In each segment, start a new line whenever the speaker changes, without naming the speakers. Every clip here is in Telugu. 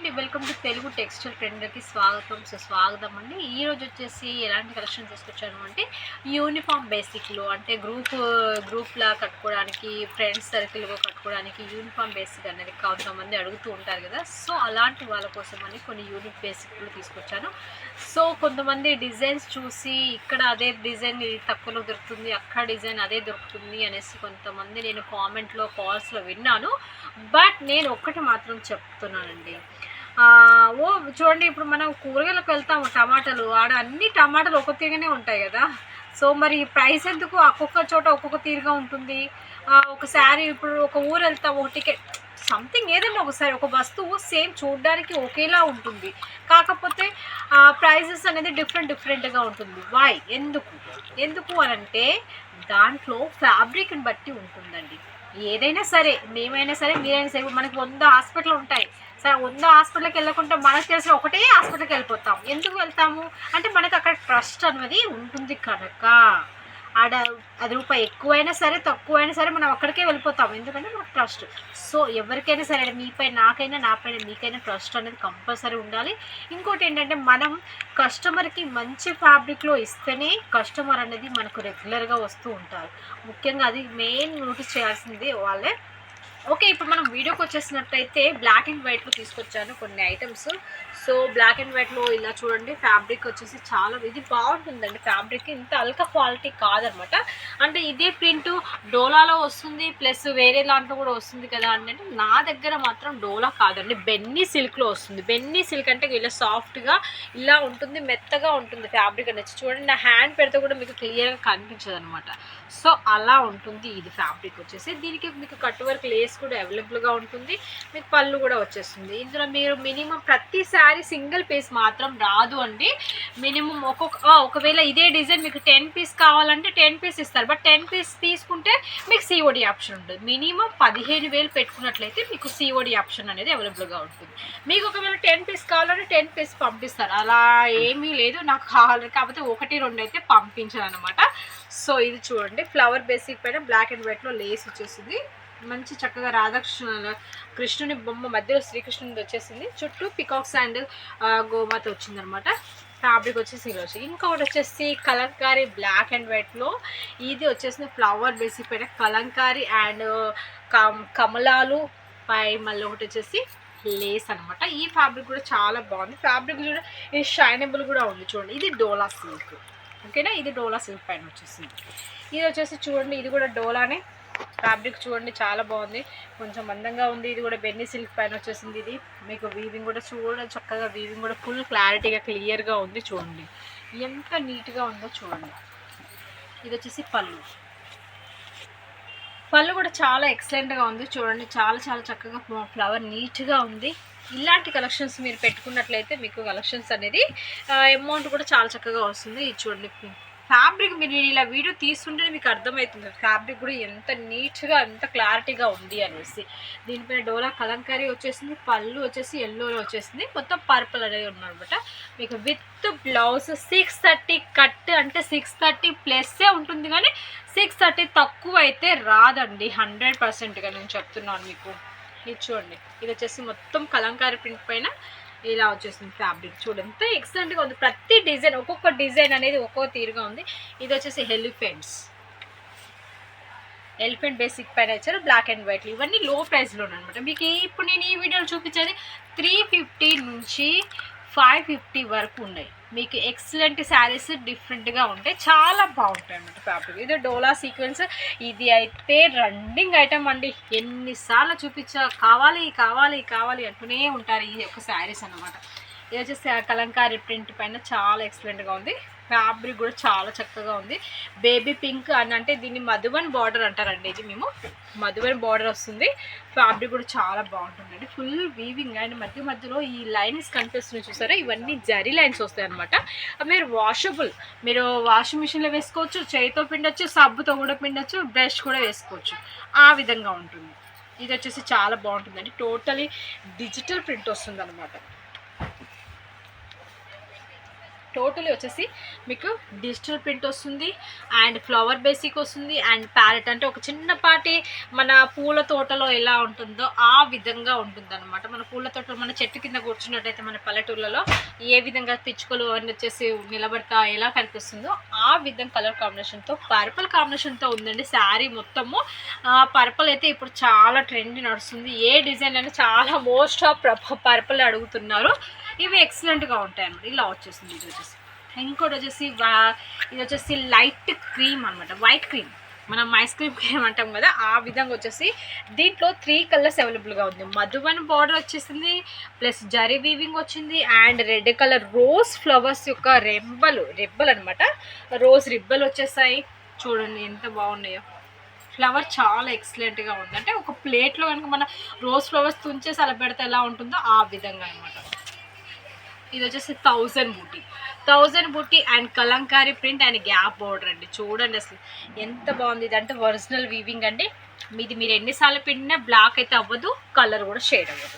అండి, వెల్కమ్ టు తెలుగు టెక్స్టైల్ ట్రెండ్కి స్వాగతం సుస్వాగతం అండి. ఈరోజు వచ్చేసి ఎలాంటి కలెక్షన్ తీసుకొచ్చాను అంటే యూనిఫామ్ బేసిక్లో అంటే గ్రూప్లా కట్టుకోవడానికి, ఫ్రెండ్స్ సర్కిల్గా కట్టుకోవడానికి యూనిఫామ్ బేసిక్ అనేది కొంతమంది అడుగుతూ ఉంటారు కదా. సో అలాంటి వాళ్ళ కోసం అని కొన్ని యూనిక్ బేసిక్లు తీసుకొచ్చాను. సో కొంతమంది డిజైన్స్ చూసి ఇక్కడ అదే డిజైన్ తక్కువలో దొరుకుతుంది, అక్కడ డిజైన్ అదే దొరుకుతుంది అనేసి కొంతమంది నేను కాల్స్లో విన్నాను. బట్ నేను ఒక్కటి మాత్రం చెప్తున్నానండి. చూడండి, ఇప్పుడు మనం కూరగాయలకు వెళ్తాము, టమాటాలు ఆడ అన్ని టమాటాలు ఒక తీరుగానే ఉంటాయి కదా. సో మరి ప్రైస్ ఎందుకు ఒక్కొక్క చోట ఒక్కొక్క తీరుగా ఉంటుంది. ఒకసారి ఇప్పుడు ఒక ఊరు వెళ్తాము, ఒక టికెట్ సంథింగ్ ఏదైనా ఒకసారి ఒక వస్తువు సేమ్ చూడడానికి ఒకేలా ఉంటుంది, కాకపోతే ప్రైజెస్ అనేది డిఫరెంట్గా ఉంటుంది. వై ఎందుకు అని అంటే దాంట్లో ఫ్యాబ్రిక్ని బట్టి ఉంటుందండి. ఏదైనా సరే, మేమైనా సరే, మీరైనా సరే, మనకి 100 హాస్పిటల్ ఉంటాయి. సరే 100 హాస్పిటల్కి వెళ్ళకుండా మనకు తెలిసిన ఒకటే హాస్పిటల్కి వెళ్ళిపోతాం. ఎందుకు వెళ్తాము అంటే మనకు అక్కడ ట్రస్ట్ అనేది ఉంటుంది కనుక. ఆడ అది రూపాయి ఎక్కువైనా సరే తక్కువైనా సరే మనం అక్కడికే వెళ్ళిపోతాం, ఎందుకంటే మనకు ట్రస్ట్. సో ఎవరికైనా సరే, మీపై నాకైనా నాపైన మీకైనా ట్రస్ట్ అనేది కంపల్సరీ ఉండాలి. ఇంకోటి ఏంటంటే మనం కస్టమర్కి మంచి ఫ్యాబ్రిక్లో ఇస్తేనే కస్టమర్ అనేది మనకు రెగ్యులర్గా వస్తూ ఉంటారు. ముఖ్యంగా అది మెయిన్ నోటీస్ చేయాల్సింది వాళ్ళే. ఓకే, ఇప్పుడు మనం వీడియోకి వచ్చేసినట్టయితే బ్లాక్ అండ్ వైట్లో తీసుకొచ్చాను కొన్ని ఐటమ్స్. సో బ్లాక్ అండ్ వైట్లో ఇలా చూడండి, ఫ్యాబ్రిక్ వచ్చేసి చాలా ఇది బాగుంటుందండి. ఫ్యాబ్రిక్ ఇంత అల్కా క్వాలిటీ కాదనమాట. అంటే ఇదే ప్రింట్ డోలాలో వస్తుంది, ప్లస్ వేరే దాంట్లో కూడా వస్తుంది కదా అంటే నా దగ్గర మాత్రం డోలా కాదండి, బెన్నీ సిల్క్లో వస్తుంది. బెన్నీ సిల్క్ అంటే ఇలా సాఫ్ట్గా ఇలా ఉంటుంది, మెత్తగా ఉంటుంది ఫ్యాబ్రిక్ అనేది. చూడండి, నా హ్యాండ్ పెడితే కూడా మీకు క్లియర్గా కనిపించదు అనమాట. సో అలా ఉంటుంది ఇది ఫ్యాబ్రిక్ వచ్చేసి. దీనికి మీకు కట్ వర్క్ లేస్ కూడా అవైలబుల్గా ఉంటుంది, మీకు పళ్ళు కూడా వచ్చేస్తుంది. ఇందులో మీరు మినిమం ప్రతిసారి సింగిల్ పీస్ మాత్రం రాదు అండి. మినిమం ఒకవేళ ఇదే డిజైన్ మీకు 10 పీస్ కావాలంటే 10 పీస్ ఇస్తారు. బట్ 10 పీస్ తీసుకుంటే మీకు సిఓడి ఆప్షన్ ఉంటుంది. మినిమం 15,000 పెట్టుకున్నట్లయితే మీకు సిఓడి ఆప్షన్ అనేది అవైలబుల్గా ఉంటుంది. మీకు ఒకవేళ 10 పీస్ కావాలంటే 10 పీస్ పంపిస్తారు, అలా ఏమీ లేదు. నాకు కావాలి కాకపోతే 1-2 అయితే పంపించాను అనమాట. సో ఇది చూడండి, ఫ్లవర్ బేసిక్ పైన బ్లాక్ అండ్ వైట్లో లేస్ వచ్చేసింది. మంచి చక్కగా కృష్ణుని బొమ్మ మధ్యలో శ్రీకృష్ణుని వచ్చేసింది. చుట్టూ పికాక్స్ అండ్ గోమాత వచ్చిందనమాట. ఫ్యాబ్రిక్ వచ్చేసి ఈరోజు. ఇంకొకటి వచ్చేసి కలంకారీ బ్లాక్ అండ్ వైట్లో, ఇది వచ్చేసి ఫ్లవర్ బేసిక్ పైన కలంకారీ అండ్ కమలాలు పై మళ్ళీ ఒకటి వచ్చేసి లేస్ అనమాట. ఈ ఫ్యాబ్రిక్ కూడా చాలా బాగుంది. ఫ్యాబ్రిక్ చూడ ఇది షైనబుల్ కూడా ఉంది. చూడండి, ఇది డోలా సిల్క్. ఓకేనా, ఇది డోలా సిల్క్ పైన వచ్చేసింది. ఇది వచ్చేసి చూడండి, ఇది కూడా డోలానే. ఫ్యాబ్రిక్ చూడండి చాలా బాగుంది, కొంచెం మందంగా ఉంది. ఇది కూడా బెన్నీ సిల్క్ పైన వచ్చేసింది. ఇది మీకు వీవింగ్ కూడా చూడండి, చక్కగా వీవింగ్ కూడా ఫుల్ క్లారిటీగా క్లియర్గా ఉంది. చూడండి ఎంత నీట్గా ఉందో చూడండి. ఇది వచ్చేసి పళ్ళు కూడా చాలా ఎక్సలెంట్గా ఉంది. చూడండి, చాలా చాలా చక్కగా ఫ్లవర్ నీట్గా ఉంది. ఇలాంటి కలెక్షన్స్ మీరు పెట్టుకున్నట్లయితే మీకు కలెక్షన్స్ అనేది అమౌంట్ కూడా చాలా చక్కగా వస్తుంది. ఇది చూడండి, ఫ్యాబ్రిక్ మీరు ఇలా వీడియో తీసుకుంటేనే మీకు అర్థమవుతుంది ఫ్యాబ్రిక్ కూడా ఎంత నీట్గా ఎంత క్లారిటీగా ఉంది అనేసి. దీనిపైన డోలా కలంకారీ వచ్చేసింది, పళ్ళు వచ్చేసి ఎల్లోలో వచ్చేసింది, మొత్తం పర్పుల్ అనేది ఉన్నమాట. మీకు విత్ బ్లౌజ్ 630 కట్ అంటే 630 ప్లస్సే ఉంటుంది, కానీ 630 తక్కువ అయితే రాదండి 100%గా నేను చెప్తున్నాను మీకు. ఇది చూడండి, ఇది వచ్చేసి మొత్తం కలంకారీ ప్రింట్ పైన ఇలా వచ్చేసింది ఫ్యాబ్రిక్. చూడండి ఎంత ఎక్సలెంట్గా ఉంది. ప్రతి డిజైన్ ఒక్కొక్క డిజైన్ అనేది ఒక్కొక్క తీరుగా ఉంది. ఇది వచ్చేసి ఎలిఫెంట్ బేసిక్ పైన వచ్చారు బ్లాక్ అండ్ వైట్. ఇవన్నీ లో ప్రైస్లో అనమాట. మీకు ఇప్పుడు నేను ఈ వీడియోలో చూపించేది 350 నుంచి 550 వరకు ఉన్నాయి. మీకు ఎక్సలెంట్ శారీస్ డిఫరెంట్గా ఉంటాయి, చాలా బాగుంటాయి అన్నమాట ఫ్యాబ్రిక్. ఇది డోలా సీక్వెన్స్, ఇది అయితే రన్నింగ్ ఐటమ్ అండి. ఎన్నిసార్లు చూపించా కావాలి అంటూనే ఉంటారు ఈ యొక్క శారీస్ అన్నమాట. ఇది వచ్చేసి కలంకారీ ప్రింట్ పైన చాలా ఎక్సలెంట్గా ఉంది. ఫ్యాబ్రిక్ కూడా చాలా చక్కగా ఉంది. బేబీ పింక్ అని అంటే దీన్ని మధువన్ బార్డర్ అంటారండి. ఇది మేము మధువన్ బార్డర్ వస్తుంది. ఫ్యాబ్రిక్ కూడా చాలా బాగుంటుందండి, ఫుల్ వీవింగ్ అండ్ మధ్యలో ఈ లైన్స్ కనిపిస్తున్నాయి చూసారా, ఇవన్నీ జరీ లైన్స్ వస్తాయి అనమాట. మీరు వాషబుల్, మీరు వాషింగ్ మిషన్లో వేసుకోవచ్చు, చేయితో పిండొచ్చు, సబ్బుతో కూడా పిండొచ్చు, బ్రష్ కూడా వేసుకోవచ్చు, ఆ విధంగా ఉంటుంది. ఇది వచ్చేసి చాలా బాగుంటుందండి, టోటలీ డిజిటల్ ప్రింట్ వస్తుంది అనమాట. టోటలీ వచ్చేసి మీకు డిజిటల్ ప్రింట్ వస్తుంది అండ్ ఫ్లవర్ బేసిక్ వస్తుంది అండ్ ప్యారెట్ అంటే ఒక చిన్నపాటి మన పూల తోటలో ఎలా ఉంటుందో ఆ విధంగా ఉంటుంది అనమాట. మన పూల తోటలో మన చెట్టు కింద కూర్చున్నట్టయితే మన పల్లెటూర్లలో ఏ విధంగా పిచ్చుకలు అని వచ్చేసి నిలబడతా ఎలా కనిపిస్తుందో ఆ విధంగా కలర్ కాంబినేషన్తో పర్పుల్ కాంబినేషన్తో ఉందండి శారీ మొత్తము. పర్పుల్ అయితే ఇప్పుడు చాలా ట్రెండ్ నడుస్తుంది. ఏ డిజైన్ అయినా చాలా మోస్ట్ ఆఫ్ పర్పుల్ అడుగుతున్నారు. ఇవి ఎక్సలెంట్గా ఉంటాయి అన్నమాట. ఇలా వచ్చేసింది. ఇది వచ్చేసి ఇంకోటి వచ్చేసి ఇది వచ్చేసి లైట్ క్రీమ్ అనమాట, వైట్ క్రీమ్, మనం ఐస్ క్రీమ్ అంటాం కదా ఆ విధంగా వచ్చేసి దీంట్లో 3 కలర్స్ అవైలబుల్గా ఉంది. మధువన్ బార్డర్ వచ్చేసింది, ప్లస్ జరీ వీవింగ్ వచ్చింది and red colour rose flowers యొక్క రెబ్బలు అనమాట. రోజ్ రిబ్బలు వచ్చేసాయి. చూడండి ఎంత బాగున్నాయో. ఫ్లవర్ చాలా ఎక్సలెంట్గా ఉంది. అంటే ఒక ప్లేట్లో కనుక మన రోజ్ ఫ్లవర్స్ తుంచేసి అలా పెడితే ఎలా ఉంటుందో ఆ విధంగా అనమాట. ఇది వచ్చేసి 1000 బూటీ and kalamkari print and gap border అండి. చూడండి అసలు ఎంత బాగుంది. ఇది అంటే ఒరిజినల్ వీవింగ్ అండి. మీరు ఎన్నిసార్లు పిండినా బ్లాక్ అయితే అవ్వదు, కలర్ కూడా షేడ్ అవ్వదు,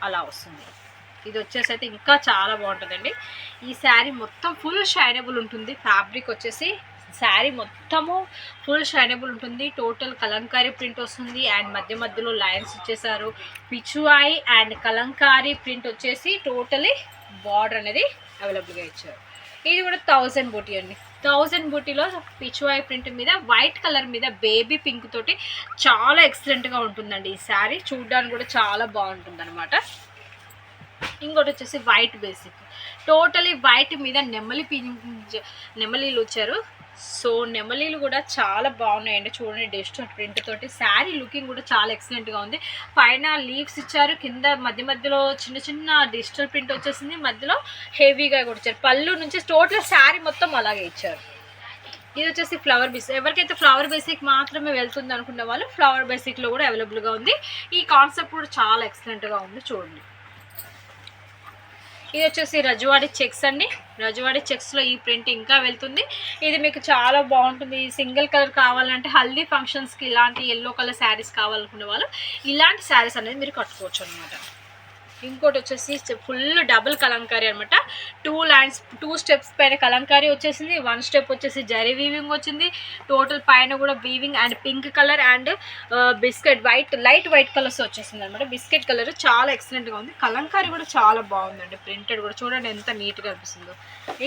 అలా వస్తుంది. ఇది వచ్చేసి అయితే ఇంకా చాలా బాగుంటుందండి. ఈ శారీ మొత్తం ఫుల్ షైనబుల్ ఉంటుంది. ఫ్యాబ్రిక్ వచ్చేసి శారీ మొత్తము ఫుల్ షైనబుల్ ఉంటుంది. టోటల్ కలంకారీ ప్రింట్ వస్తుంది అండ్ మధ్యలో లైన్స్ ఇచ్చేసారు. పిచువాయి అండ్ కలంకారీ ప్రింట్ వచ్చేసి టోటలీ బార్డర్ అనేది అవైలబుల్గా ఇచ్చారు. ఇది కూడా 1000 బూటీ అండి. 1000 బూటీలో పిచువాయి ప్రింట్ మీద వైట్ కలర్ మీద బేబీ పింక్ తోటి చాలా ఎక్సలెంట్గా ఉంటుందండి. ఈ శారీ చూడడానికి కూడా చాలా బాగుంటుంది అనమాట. ఇంకోటి వచ్చేసి వైట్ బేసిక్, టోటలీ వైట్ మీద నెమలీలు వచ్చారు. సో నెమలీలు కూడా చాలా బాగున్నాయండి. చూడండి డిజిటల్ ప్రింట్ తోటి శారీ లుకింగ్ కూడా చాలా ఎక్సలెంట్గా ఉంది. పైన లీవ్స్ ఇచ్చారు, కింద మధ్యలో చిన్న డిజిటల్ ప్రింట్ వచ్చేసింది, మధ్యలో హెవీగా కూడా ఇచ్చారు. పళ్ళు నుంచి టోటల్ శారీ మొత్తం అలాగే ఇచ్చారు. ఇది వచ్చేసి ఫ్లవర్ బేసిక్. ఎవరికైతే ఫ్లవర్ బేసిక్ మాత్రమే వెళ్తుంది అనుకున్న వాళ్ళు ఫ్లవర్ బేసిక్లో కూడా అవైలబుల్గా ఉంది. ఈ కాన్సెప్ట్ కూడా చాలా ఎక్సలెంట్గా ఉంది. చూడండి ఇది వచ్చేసి రజవాడి చెక్స్ అండి. రజవాడి చెక్స్లో ఈ ప్రింట్ ఇంకా వెళ్తుంది. ఇది మీకు చాలా బాగుంటుంది. సింగిల్ కలర్ కావాలంటే హల్దీ ఫంక్షన్స్కి ఇలాంటి ఎల్లో కలర్ శారీస్ కావాలనుకునే వాళ్ళు ఇలాంటి శారీస్ అనేది మీరు కట్టుకోవచ్చు అనమాట. ఇంకోటి వచ్చేసి ఫుల్ డబుల్ కలంకారీ అనమాట. 2 స్టెప్స్ పైన కలంకారీ వచ్చేసింది, 1 స్టెప్ వచ్చేసి జరీ వీవింగ్ వచ్చింది. టోటల్ పైన కూడా weaving and pink colour and biscuit light white colours వచ్చేసింది అనమాట. బిస్కెట్ కలర్ చాలా ఎక్సలెంట్గా ఉంది. కలంకారీ కూడా చాలా బాగుందండి. ప్రింటెడ్ కూడా చూడండి ఎంత నీట్గా అనిపిస్తుందో.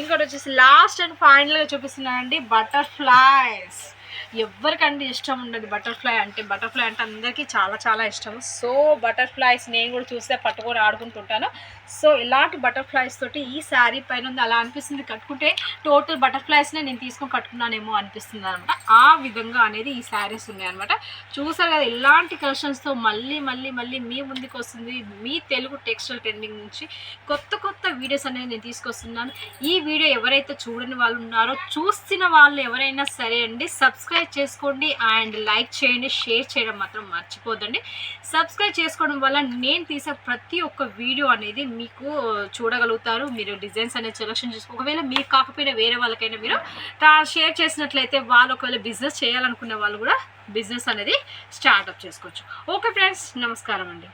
ఇంకోటి వచ్చేసి లాస్ట్ అండ్ ఫైనల్గా చూపిస్తున్నానండి బటర్ఫ్లైస్. ఎవరికంటే ఇష్టం ఉండదు బటర్ఫ్లై అంటే అందరికీ చాలా ఇష్టం. సో బటర్ఫ్లైస్ నేను కూడా చూస్తే పట్టుకొని ఆడుకుంటుంటాను. సో ఇలాంటి బటర్ఫ్లైస్ తోటి ఈ శారీ పైన ఉంది. అలా అనిపిస్తుంది కట్టుకుంటే టోటల్ బటర్ఫ్లైస్నే నేను తీసుకొని కట్టుకున్నానేమో అనిపిస్తుంది అనమాట. ఆ విధంగా అనేది ఈ శారీస్ ఉన్నాయన్నమాట. చూసారు కదా, ఇలాంటి కలెక్షన్స్తో మళ్ళీ మీ ముందుకు వస్తుంది మీ తెలుగు టెక్స్టైల్ ట్రెండింగ్ నుంచి కొత్త వీడియోస్ అనేది నేను తీసుకొస్తున్నాను. ఈ వీడియో ఎవరైతే చూడని వాళ్ళు ఉన్నారో, చూస్తున్న వాళ్ళు ఎవరైనా సరే అండి సబ్స్క్రైబ్ చేసుకోండి అండ్ లైక్ చేయండి, షేర్ చేయడం మాత్రం మర్చిపోద్దండి. సబ్స్క్రైబ్ చేసుకోవడం వల్ల నేను తీసే ప్రతి ఒక్క వీడియో అనేది మీకు చూడగలుగుతారు. మీరు డిజైన్స్ అనేది సెలెక్షన్ చేసుకో. ఒకవేళ మీకు కాకపోయినా వేరే వాళ్ళకైనా మీరు షేర్ చేసినట్లయితే వాళ్ళు ఒకవేళ బిజినెస్ చేయాలనుకునే వాళ్ళు కూడా బిజినెస్ అనేది స్టార్ట్అప్ చేసుకోవచ్చు. ఓకే ఫ్రెండ్స్, నమస్కారం అండి.